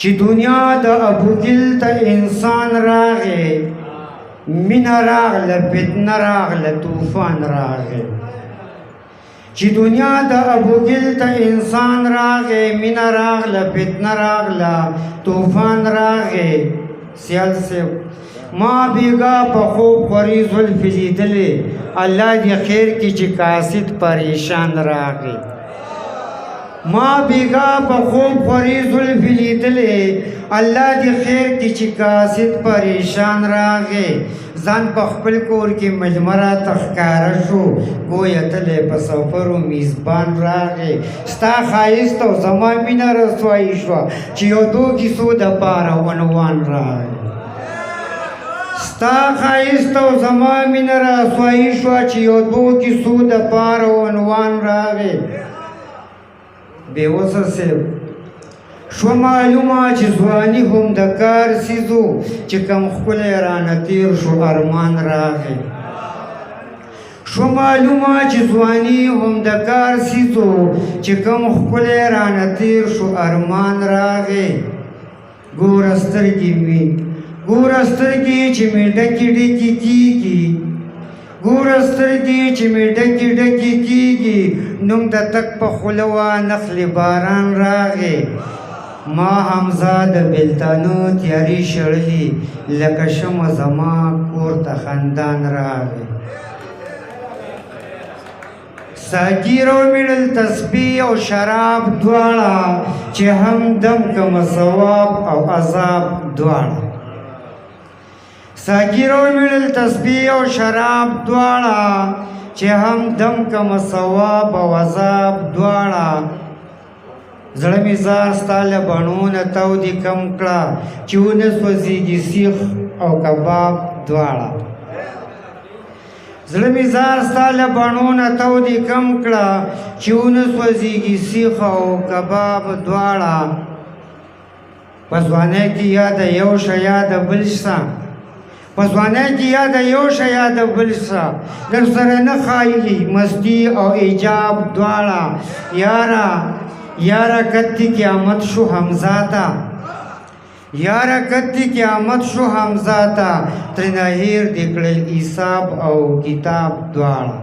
چې دنیا د ابوګل ته انسان راغی، مینه راغله، فتنه راغله، طوفان راغی. چې دنیا د ابوګل ته انسان راغی، مینه راغله، فتنه راغله، طوفان راغی. سیال صاحب ما بیگا په خوب خوري زلفې لیدلې، الله دې خیر کړي چې قاصد پریشان راغی. ما بیگا په خوب خوري زلفې لیدلې، الله دې خیر کړي چې قاصد پریشان راغی. ځان په خپل کور کې مجمه راته ښکاره شو، گویه تلی په سفر و میزبان راغی. ستا ښایست او زما مینه رسوایي شوه چې یو دو کیسو دپاره عنوان راغی. ستا ښایست او زما مینه رسوایي شوه چې یو دو کیسو دپاره عنوان راغی. بېوسه صاحب شو معلومه چې ځواني هم د کار سیزو، چې کم ښکلی رانه تیر شو ارمان راغی. شو معلومه چې ځواني هم د کار سیزو، چې کم ښکلی رانه تیر شو ارمان راغی. ګوره سترګې چې مې ډکې ډکې کېږي، ګوره سترګې چې مې ډکې ډکې کېږي، نوم د تک په خوله وه نخلې باران راغی. ما حمزه د بېلتانه تیارې شړلې، لکه شمع زما کور ته خندان راغی. ساګیر او میړل تسبیح او شراب دواړه، چې هم دم کمه ثواب او عذاب دواړه. ساګیر او میړل تسبیح او شراب دواړه، چې هم دم کمه ثواب او عذاب دواړه. زړه مې زار ستا له بڼو نه تودې کم کړه، چې ونه سوځېږي سیخ او کباب دواړه. زړه مې زار ستا له بڼو نه تودې کم کړه، چې ونه سوځېږي سیخ او کباب دواړه. په ځوانۍ کې یاده یو شه یاده بل شه، په ځوانۍ کې یاده یو شه یاده بل شه، در سره نه ښایي مستی او ایجاب دواړه. یاره کتی قیامت شو حمزه ته، یاره کتی قیامت شو حمزه ته، ترېنه هېر دې کړل حساب او کتاب دواړه.